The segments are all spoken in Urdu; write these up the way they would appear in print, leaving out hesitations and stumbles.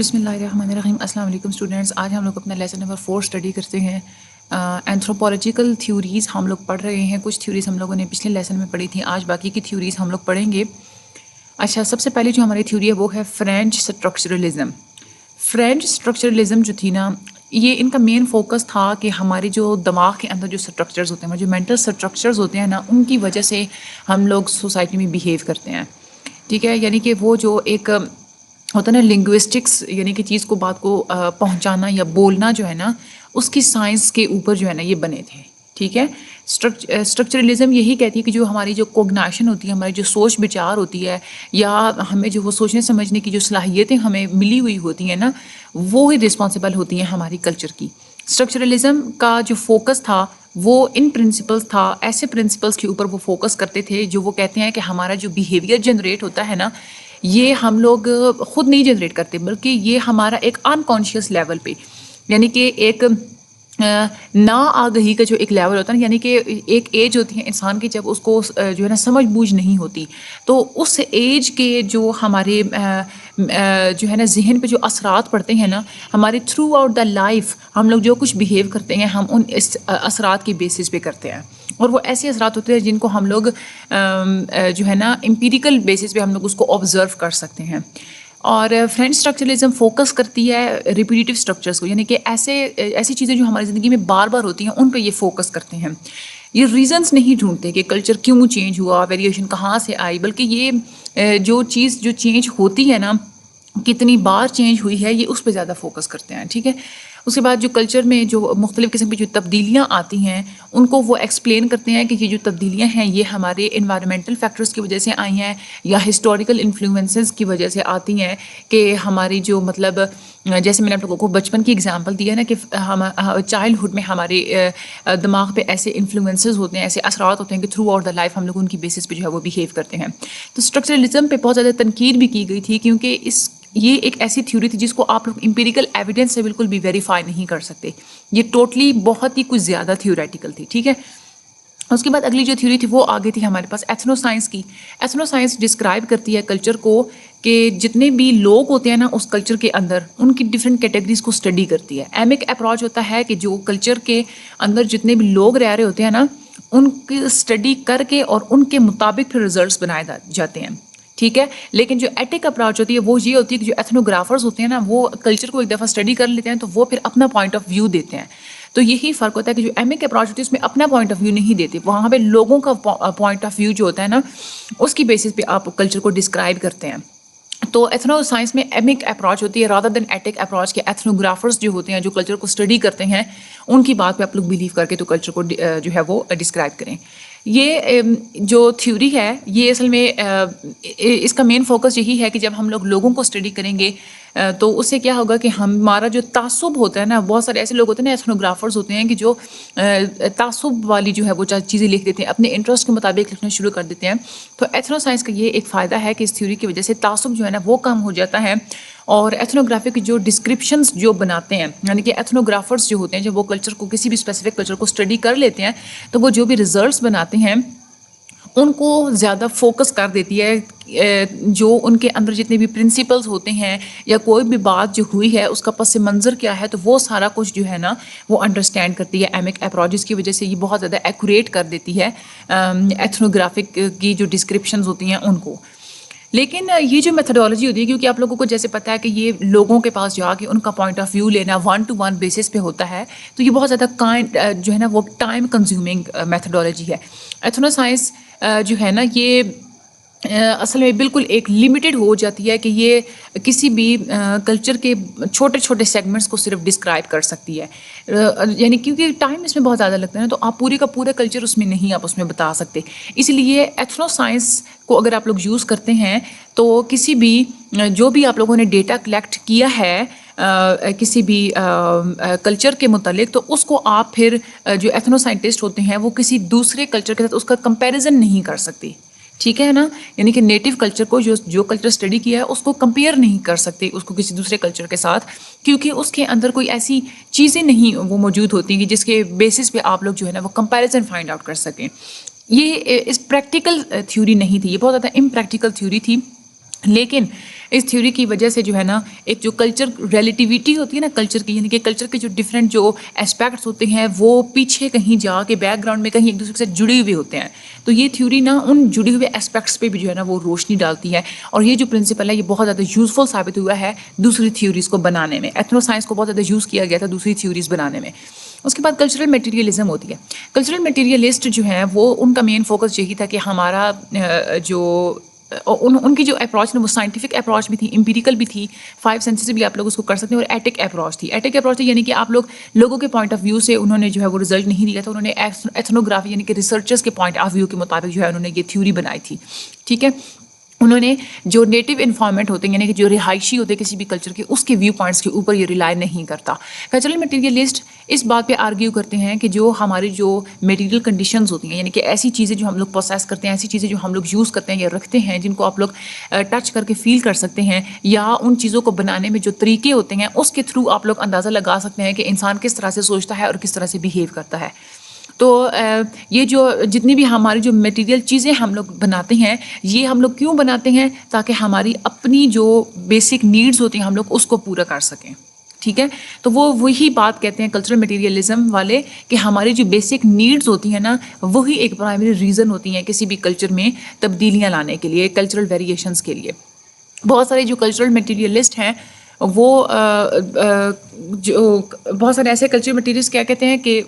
بسم اللہ الرحمن الرحیم. السلام علیکم اسٹوڈنٹس. آج ہم لوگ اپنا لیسن نمبر 4 اسٹڈی کرتے ہیں. اینتھروپولوجیکل تھیوریز ہم لوگ پڑھ رہے ہیں. کچھ تھیوریز ہم لوگوں نے پچھلے لیسن میں پڑھی تھیں. آج باقی کی تھیوریز ہم لوگ پڑھیں گے. اچھا، سب سے پہلے جو ہماری تھیوری ہے وہ ہے فرینچ اسٹرکچرلزم. فرینچ اسٹرکچرلزم جو تھی نا، یہ ان کا مین فوکس تھا کہ ہمارے جو دماغ کے اندر جو اسٹرکچرز ہوتے ہیں، جو مینٹل اسٹرکچرز ہوتے ہیں نا، ان کی وجہ سے ہم لوگ سوسائٹی میں بیہیو کرتے ہیں. ٹھیک ہے، یعنی کہ وہ جو ایک ہوتا ہے نا لنگوسٹکس، یعنی کہ چیز کو بات کو پہنچانا یا بولنا جو ہے نا، اس کی سائنس کے اوپر جو ہے نا یہ بنے تھے. ٹھیک ہے، اسٹرکچرلزم یہی کہتی ہے کہ جو ہماری جو کوگنیشن ہوتی ہے، ہماری جو سوچ بچار ہوتی ہے، یا ہمیں جو وہ سوچنے سمجھنے کی جو صلاحیتیں ہمیں ملی ہوئی ہوتی ہیں نا، وہ ہی رسپانسبل ہوتی ہیں ہماری کلچر کی. اسٹرکچرلزم کا جو فوکس تھا وہ ان پرنسپلس تھا، ایسے پرنسپلس کے اوپر وہ فوکس کرتے تھے جو وہ کہتے ہیں کہ ہمارا جو بیہیویئر جنریٹ ہوتا ہے نا، یہ ہم لوگ خود نہیں جنریٹ کرتے، بلکہ یہ ہمارا ایک انکانشیس لیول پہ، یعنی کہ ایک نا آگہی کا جو ایک لیول ہوتا ہے نا، یعنی کہ ایک ایج ہوتی ہے انسان کی جب اس کو جو ہے نا سمجھ بوجھ نہیں ہوتی، تو اس ایج کے جو ہمارے جو ہے نا ذہن پہ جو اثرات پڑتے ہیں نا، ہمارے تھرو آؤٹ دا لائف ہم لوگ جو کچھ بیہیو کرتے ہیں، ہم ان اثرات کی بیسس پہ کرتے ہیں. اور وہ ایسے اثرات ہوتے ہیں جن کو ہم لوگ جو ہے نا امپیریکل بیسس پہ ہم لوگ اس کو آبزرو کر سکتے ہیں. اور فرینچ اسٹرکچرلزم فوکس کرتی ہے ریپیٹیو اسٹرکچرس کو، یعنی کہ ایسی چیزیں جو ہماری زندگی میں بار بار ہوتی ہیں ان پہ یہ فوکس کرتے ہیں. یہ ریزنس نہیں ڈھونڈتے کہ کلچر کیوں چینج ہوا، ویریشن کہاں سے آئی، بلکہ یہ جو چیز جو چینج ہوتی ہے نا، کتنی بار چینج ہوئی ہے، یہ اس پہ زیادہ فوکس کرتے ہیں. ٹھیک ہے، اس کے بعد جو کلچر میں جو مختلف قسم کی جو تبدیلیاں آتی ہیں ان کو وہ ایکسپلین کرتے ہیں کہ یہ جو تبدیلیاں ہیں یہ ہمارے انوائرمنٹل فیکٹرز کی وجہ سے آئی ہیں یا ہسٹوریکل انفلوئنسز کی وجہ سے آتی ہیں. کہ ہماری جو مطلب جیسے میں نے آپ لوگوں کو بچپن کی اگزامپل دی ہے نا، کہ ہم چائلڈہڈ میں ہمارے دماغ پہ ایسے انفلوئنسز ہوتے ہیں، ایسے اثرات ہوتے ہیں کہ تھرو آؤٹ دا لائف ہم لوگ ان کی بیسس پہ جو ہے وہ بیہیو کرتے ہیں. تو اسٹرکچرلزم پہ بہت زیادہ تنقید بھی کی گئی تھی، کیونکہ یہ ایک ایسی تھیوری تھی جس کو آپ لوگ امپیریکل ایویڈنس سے بالکل بھی ویریفائی نہیں کر سکتے. یہ ٹوٹلی بہت ہی کچھ زیادہ تھیوریٹیکل تھی. ٹھیک ہے، اس کے بعد اگلی جو تھیوری تھی وہ آگے تھی ہمارے پاس ایتھنو سائنس کی. ایتھنو سائنس ڈسکرائب کرتی ہے کلچر کو، کہ جتنے بھی لوگ ہوتے ہیں نا اس کلچر کے اندر، ان کی ڈفرینٹ کیٹیگریز کو اسٹڈی کرتی ہے. ایمک اپروچ ہوتا ہے کہ جو کلچر کے اندر جتنے بھی لوگ رہ رہے ہوتے ہیں نا، ان کی اسٹڈی کر کے اور ان کے مطابق پھر ریزلٹس بنائے جاتے ہیں. ٹھیک ہے، لیکن جو ایٹک اپروچ ہوتی ہے وہ یہ ہوتی ہے کہ جو ایتھنوگرافرز ہوتے ہیں نا، وہ کلچر کو ایک دفعہ اسٹڈی کر لیتے ہیں تو وہ پھر اپنا پوائنٹ آف ویو دیتے ہیں. تو یہی فرق ہوتا ہے کہ جو ایمک اپروچ ہوتی ہے اس میں اپنا پوائنٹ آف ویو نہیں دیتے، وہاں پہ لوگوں کا پوائنٹ آف ویو جو ہوتا ہے نا، اس کی بیسس پہ آپ کلچر کو ڈسکرائب کرتے ہیں. تو ایتھنو سائنس میں ایمک اپروچ ہوتی ہے رادر دین ایٹک اپروچ، کے ایتھنوگرافرز جو ہوتے ہیں جو کلچر کو اسٹڈی کرتے ہیں، ان کی بات پہ آپ لوگ بلیو کر کے تو کلچر کو جو ہے وہ ڈسکرائب کریں. یہ جو تھیوری ہے یہ اصل میں اس کا مین فوکس یہی ہے کہ جب ہم لوگ لوگوں کو اسٹڈی کریں گے تو اس سے کیا ہوگا کہ ہمارا جو تعصب ہوتا ہے نا، بہت سارے ایسے لوگ ہوتے ہیں نا ایتھنوگرافرز ہوتے ہیں کہ جو تعصب والی جو ہے وہ چیزیں لکھ دیتے ہیں، اپنے انٹرسٹ کے مطابق لکھنا شروع کر دیتے ہیں. تو ایتھنو سائنس کا یہ ایک فائدہ ہے کہ اس تھیوری کی وجہ سے تعصب جو ہے نا وہ کم ہو جاتا ہے. اور ایتھنوگرافی کی جو ڈسکرپشنز جو بناتے ہیں، یعنی کہ ایتھنوگرافرز جو ہوتے ہیں جب وہ کلچر کو کسی بھی اسپیسیفک کلچر کو اسٹڈی کر لیتے ہیں تو وہ جو بھی ریزلٹس بناتے ہیں ان کو زیادہ فوکس کر دیتی ہے، جو ان کے اندر جتنے بھی پرنسپلز ہوتے ہیں یا کوئی بھی بات جو ہوئی ہے اس کا پس منظر کیا ہے، تو وہ سارا کچھ جو ہے نا وہ انڈرسٹینڈ کرتی ہے ایمک اپروچز کی وجہ سے. یہ بہت زیادہ ایکوریٹ کر دیتی ہے ایتھنوگرافک کی جو ڈسکرپشنز ہوتی ہیں ان کو. لیکن یہ جو میتھڈالوجی ہوتی ہے، کیونکہ آپ لوگوں کو جیسے پتہ ہے کہ یہ لوگوں کے پاس جا کے ان کا پوائنٹ آف ویو لینا 1-to-1 بیسس پہ ہوتا ہے، تو یہ بہت زیادہ جو ہے نا وہ ٹائم کنزیومنگ میتھڈالوجی ہے. ایتھنو سائنس جو ہے نا یہ اصل میں بالکل ایک لمیٹڈ ہو جاتی ہے کہ یہ کسی بھی کلچر کے چھوٹے چھوٹے سیگمنٹس کو صرف ڈسکرائب کر سکتی ہے. یعنی کیونکہ ٹائم اس میں بہت زیادہ لگتا ہے نا، تو آپ پورے کا پورا کلچر اس میں نہیں آپ اس میں بتا سکتے. اس لیے ایتھنو سائنس کو اگر آپ لوگ یوز کرتے ہیں تو کسی بھی جو بھی آپ لوگوں نے ڈیٹا کلیکٹ کیا ہے کسی بھی کلچر کے متعلق، تو اس کو آپ پھر جو ایتھنو سائنٹسٹ ہوتے ہیں وہ کسی دوسرے کلچر کے ساتھ اس کا کمپیریزن نہیں کر سکتے. ٹھیک ہے نا، یعنی کہ نیٹو کلچر کو جو کلچر اسٹڈی کیا ہے اس کو کمپیئر نہیں کر سکتے اس کو کسی دوسرے کلچر کے ساتھ، کیونکہ اس کے اندر کوئی ایسی چیزیں نہیں وہ موجود ہوتی کہ جس کے بیسس پہ آپ لوگ جو ہے نا وہ کمپیریزن فائنڈ آؤٹ کر سکیں. یہ اس پریکٹیکل تھیوری نہیں تھی، یہ بہت زیادہ امپریکٹیکل تھیوری تھی. لیکن اس تھیوری کی وجہ سے جو ہے نا ایک جو کلچر ریلیٹیویٹی ہوتی ہے نا کلچر کی، یعنی کہ کلچر کے جو ڈفرینٹ جو اسپیکٹس ہوتے ہیں وہ پیچھے کہیں جا کے بیک گراؤنڈ میں کہیں ایک دوسرے کے ساتھ جڑے ہوئے ہوتے ہیں. تو یہ تھیوری نا ان جڑے ہوئے اسپیکٹس پہ بھی جو ہے نا وہ روشنی ڈالتی ہے، اور یہ جو پرنسپل ہے یہ بہت زیادہ یوزفل ثابت ہوا ہے دوسری تھیوریز کو بنانے میں. ایتھنو سائنس کو بہت زیادہ یوز کیا گیا تھا دوسری تھیوریز بنانے میں. اس کے بعد کلچرل میٹیریلزم ہوتی ہے. کلچرل میٹیریلسٹ جو ہیں وہ ان کا مین فوکس یہی تھا کہ ہمارا جو ان کی جو اپروچ نا وہ سائنٹیفک اپروچ بھی تھی، امپیریکل بھی تھی، 5 سینسز سے بھی آپ لوگ اس کو کر سکتے ہیں، اور ایٹک اپروچ تھی. ایٹک اپروچ تھی یعنی کہ آپ لوگوں کے پوائنٹ آف ویو سے انہوں نے جو ہے وہ رزلٹ نہیں دیا تھا، انہوں نے ایتھنوگرافی یعنی کہ ریسرچرز کے پوائنٹ آف ویو کے مطابق جو ہے انہوں نے یہ تھیوری بنائی تھی. ٹھیک ہے، انہوں نے جو نیٹو انفارمنٹ ہوتے ہیں یعنی کہ جو رہائشی ہوتے ہیں کسی بھی کلچر کے، اس کے ویو پوائنٹس کے اوپر یہ ریلائی نہیں کرتا. کلچرل مٹیریلسٹ اس بات پہ آرگیو کرتے ہیں کہ جو ہماری جو میٹیریل کنڈیشنز ہوتی ہیں، یعنی کہ ایسی چیزیں جو ہم لوگ پروسیس کرتے ہیں، ایسی چیزیں جو ہم لوگ یوز کرتے ہیں یا رکھتے ہیں، جن کو آپ لوگ ٹچ کر کے فیل کر سکتے ہیں، یا ان چیزوں کو بنانے میں جو طریقے ہوتے ہیں اس کے تھرو آپ لوگ اندازہ لگا سکتے ہیں کہ انسان کس طرح سے سوچتا ہے اور کس طرح سے بیہیو کرتا ہے. تو یہ جو جتنی بھی ہماری جو میٹیریل چیزیں ہم لوگ بناتے ہیں، یہ ہم لوگ کیوں بناتے ہیں؟ تاکہ ہماری اپنی جو بیسک نیڈز ہوتی ہیں ہم لوگ اس کو پورا کر سکیں. ٹھیک ہے، تو وہ وہی بات کہتے ہیں کلچرل مٹیریلزم والے کہ ہماری جو بیسک نیڈز ہوتی ہیں نا وہی ایک پرائمری ریزن ہوتی ہیں کسی بھی کلچر میں تبدیلیاں لانے کے لیے، کلچرل ویریشنس کے لیے. بہت سارے جو کلچرل مٹیریلسٹ ہیں وہ جو بہت سارے ایسے کلچرل مٹیریلس کیا کہتے ہیں کہ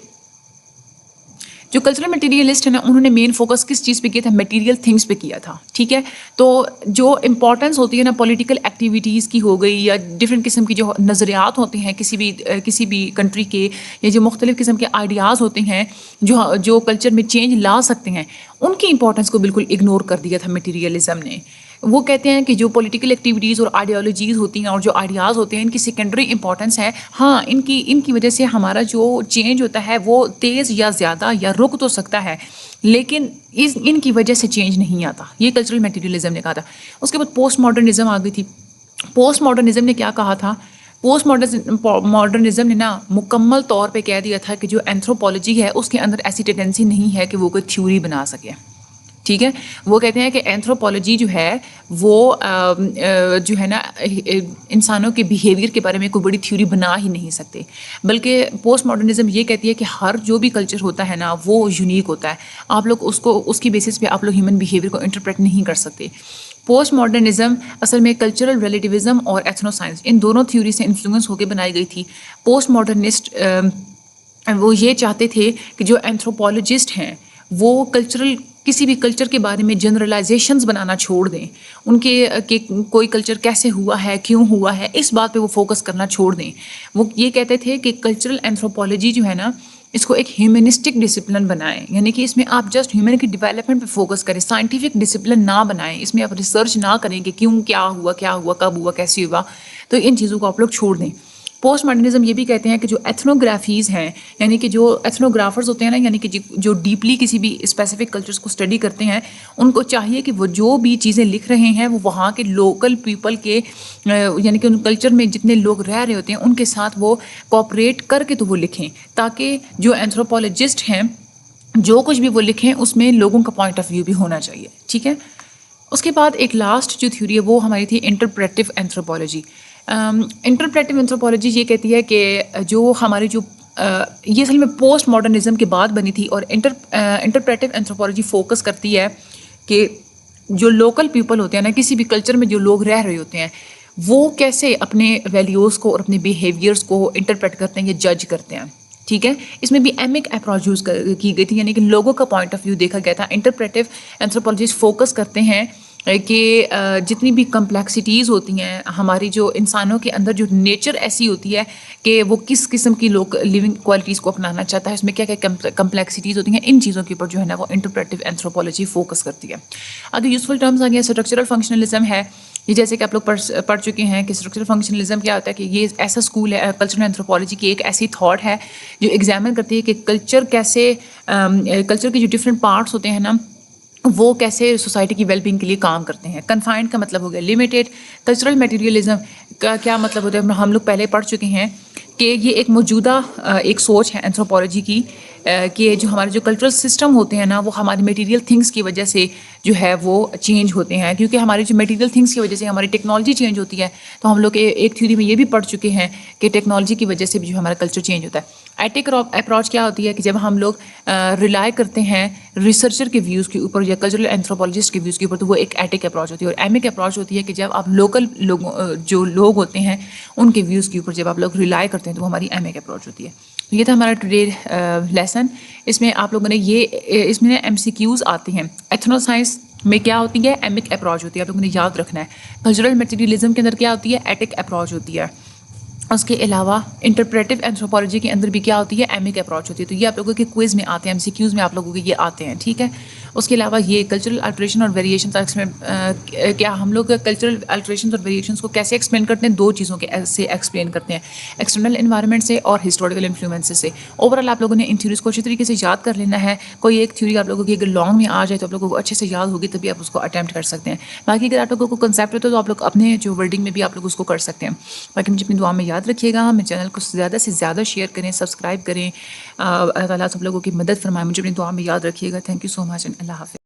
جو کلچرل مٹیریلسٹ ہے نا انہوں نے مین فوکس کس چیز پہ کیا تھا؟ میٹیریل تھنگس پہ کیا تھا. ٹھیک ہے، تو جو امپورٹنس ہوتی ہے نا پولیٹیکل ایکٹیویٹیز کی ہو گئی، یا ڈفرینٹ قسم کی جو نظریات ہوتے ہیں کسی بھی کنٹری کے، یا جو مختلف قسم کے آئیڈیاز ہوتے ہیں جو کلچر میں چینج لا سکتے ہیں، ان کی امپورٹنس کو بالکل اگنور کر دیا تھا میٹیریلزم نے. وہ کہتے ہیں کہ جو پولیٹیکل ایکٹیویٹیز اور آئیڈیالوجیز ہوتی ہیں اور جو آئیڈیاز ہوتے ہیں ان کی سیکنڈری امپورٹنس ہے. ہاں، ان کی وجہ سے ہمارا جو چینج ہوتا ہے وہ تیز یا زیادہ یا رک تو سکتا ہے، لیکن ان کی وجہ سے چینج نہیں آتا. یہ کلچرل میٹیریلزم نے کہا تھا. اس کے بعد پوسٹ ماڈرنزم آ گئی تھی. پوسٹ ماڈرنزم نے کیا کہا تھا؟ پوسٹ ماڈرنزم نے نا مکمل طور پہ کہہ دیا تھا کہ جو اینتھروپولوجی ہے اس کے اندر ایسی ٹینڈنسی نہیں ہے کہ وہ کوئی تھیوری بنا سکے. ٹھیک ہے، وہ کہتے ہیں کہ اینتھروپولوجی جو ہے وہ جو ہے نا انسانوں کے بیہیویئر کے بارے میں کوئی بڑی تھیوری بنا ہی نہیں سکتے، بلکہ پوسٹ ماڈرنزم یہ کہتی ہے کہ ہر جو بھی کلچر ہوتا ہے نا وہ یونیک ہوتا ہے. آپ لوگ اس کی بیسس پہ آپ لوگ ہیومن بیہیویئر کو انٹرپریٹ نہیں کر سکتے. پوسٹ ماڈرنزم اصل میں کلچرل ریلیٹیوزم اور ایتھنو سائنس ان دونوں تھیوری سے انفلوئنس ہو کے بنائی گئی تھی. پوسٹ ماڈرنسٹ وہ یہ چاہتے تھے کہ جو اینتھروپولوجسٹ ہیں وہ کسی بھی کلچر کے بارے میں جنرلائزیشنز بنانا چھوڑ دیں. ان کے کہ کوئی کلچر کیسے ہوا ہے، کیوں ہوا ہے، اس بات پہ وہ فوکس کرنا چھوڑ دیں. وہ یہ کہتے تھے کہ کلچرل اینتھروپولوجی جو ہے نا اس کو ایک ہیومنسٹک ڈسپلن بنائیں، یعنی کہ اس میں آپ جسٹ ہیومن کی ڈیولپمنٹ پہ فوکس کریں، سائنٹیفک ڈسپلن نہ بنائیں. اس میں آپ ریسرچ نہ کریں کہ کیوں، کیا ہوا، کب ہوا، کیسے ہوا. تو ان چیزوں کو آپ لوگ چھوڑ دیں. پوسٹ ماڈرنزم یہ بھی کہتے ہیں کہ جو ایتھنوگرافیز ہیں، یعنی کہ جو ایتھنوگرافرز ہوتے ہیں نا، یعنی کہ جو ڈیپلی کسی بھی اسپیسیفک کلچرز کو اسٹڈی کرتے ہیں، ان کو چاہیے کہ وہ جو بھی چیزیں لکھ رہے ہیں وہ وہاں کے لوکل پیپل کے یعنی کہ ان کلچر میں جتنے لوگ رہ رہے ہوتے ہیں ان کے ساتھ وہ کوآپریٹ کر کے تو وہ لکھیں، تاکہ جو اینتھروپولوجسٹ ہیں جو کچھ بھی وہ لکھیں اس میں لوگوں کا پوائنٹ آف ویو بھی ہونا چاہیے. ٹھیک ہے، اس کے بعد ایک لاسٹ جو تھیوری ہے وہ ہماری تھی انٹرپریٹیو اینتھروپولوجی. انٹرپریٹیو اینتھروپولوجی یہ کہتی ہے کہ جو ہماری جو یہ اصل میں پوسٹ ماڈرنزم کے بعد بنی تھی، اور انٹرپریٹیو اینتھروپولوجی فوکس کرتی ہے کہ جو لوکل پیپل ہوتے ہیں نا، کسی بھی کلچر میں جو لوگ رہ رہے ہوتے ہیں، وہ کیسے اپنے ویلیوز کو اور اپنے بیہیویئرس کو انٹرپریٹ کرتے ہیں یا جج کرتے ہیں. ٹھیک ہے، اس میں بھی ایمک اپروچ یوز کی گئی تھی، یعنی کہ لوگوں کا پوائنٹ آف ویو دیکھا گیا تھا. انٹرپریٹیو اینتھروپولوجسٹ فوکس کرتے ہیں کہ جتنی بھی کمپلیکسٹیز ہوتی ہیں ہماری جو انسانوں کے اندر جو نیچر ایسی ہوتی ہے کہ وہ کس قسم کی لیونگ کوالٹیز کو اپنانا چاہتا ہے، اس میں کیا کیا کمپلیکسٹیز ہوتی ہیں، ان چیزوں کے اوپر جو ہے نا وہ انٹرپریٹیو اینتھروپولوجی فوکس کرتی ہے. آگے یوزفل ٹرمز آ گیا. اسٹرکچرل فنکشنلزم ہے، یہ جیسے کہ آپ لوگ پڑھ چکے ہیں کہ اسٹرکچرل فنکشنلزم کیا ہوتا ہے کہ یہ ایسا اسکول ہے کلچرل اینتھروپولوجی کی ایک ایسی تھاٹ ہے جو ایگزامن کرتی ہے کہ کلچر کیسے کلچر کے جو ڈفرینٹ پارٹس ہوتے ہیں نا وہ کیسے سوسائٹی کی ویل بینگ کے لیے کام کرتے ہیں. کنفائنڈ کا مطلب ہو گیا لمیٹیڈ. کلچرل میٹیریلزم کا کیا مطلب ہوتا ہے؟ ہم لوگ پہلے پڑھ چکے ہیں کہ یہ ایک موجودہ ایک سوچ ہے اینتھروپولوجی کی کہ جو ہمارے جو کلچرل سسٹم ہوتے ہیں نا وہ ہماری میٹیریل تھنگس کی وجہ سے جو ہے وہ چینج ہوتے ہیں، کیونکہ ہماری جو میٹیریل تھنگس کی وجہ سے ہماری ٹیکنالوجی چینج ہوتی ہے. تو ہم لوگ ایک تھیوری میں یہ بھی پڑھ چکے ہیں کہ ٹیکنالوجی کی وجہ سے بھی جو ہمارا کلچر چینج ہوتا ہے. ایٹک اپروچ کیا ہوتی ہے کہ جب ہم لوگ ریلائی کرتے ہیں ریسرچر کے ویوز کے اوپر یا کلچرل اینتھروپولوجسٹ کے ویوز کے اوپر، تو وہ ایک ایٹک اپروچ ہوتی ہے. اور ایمک اپروچ ہوتی ہے کہ جب آپ لوکل جو لوگ ہوتے ہیں ان کے ویوز کے اوپر جب آپ لوگ ریلائی کرتے ہیں تو وہ ہماری ایمک اپروچ ہوتی ہے. یہ تھا ہمارا ٹوڈے لیسن. اس میں آپ لوگوں نے اس میں ایم سی کیوز آتے ہیں. ایتھنو سائنس میں کیا ہوتی ہے؟ ایمک اپروچ ہوتی ہے، آپ لوگوں نے یاد رکھنا ہے. کلچرل میٹیریلزم کے اندر کیا ہوتی ہے؟ ایٹک اپروچ ہوتی ہے. اس کے علاوہ انٹرپریٹیو اینتھروپولوجی کے اندر بھی کیا ہوتی ہے؟ ایمک اپروچ ہوتی ہے. تو یہ آپ لوگوں کے کوئز میں آتے ہیں، ایم سی کیوز میں آپ لوگوں کے یہ آتے ہیں، ٹھیک ہے. اس کے علاوہ یہ کلچرل الٹریشن اور ویریشن میں کیا ہم لوگ کلچرل الٹریشنز اور ویریشنس کو کیسے ایکسپلین کرتے ہیں؟ دو چیزوں کے سے ایکسپلین کرتے ہیں، ایکسٹرنل انوائرمنٹ سے اور ہسٹوریکل انفلوئنس سے. اوور آل آپ لوگوں نے ان تھیوریز کو اچھی طریقے سے یاد کر لینا ہے. کوئی ایک تھیوری آپ لوگوں کی اگر لانگ میں آ جائے تو آپ لوگوں کو اچھے سے یاد ہوگی، تبھی آپ اس کو اٹیمپٹ کر سکتے ہیں. باقی اگر آپ لوگوں کو کنسیپٹ ہوتا ہے تو آپ لوگ اپنے جو ورڈنگ میں بھی آپ لوگ اس کو کر سکتے ہیں. باقی مجھے اپنی دعا میں یاد رکھیے گا، میں چینل کو زیادہ سے زیادہ شیئر کریں، سبسکرائب کریں. اللہ تعالیٰ سب لوگوں کی مدد فرمائے. مجھے اپنی دعا میں یاد رکھیے گا. Thank you so much and اللہ حافظ.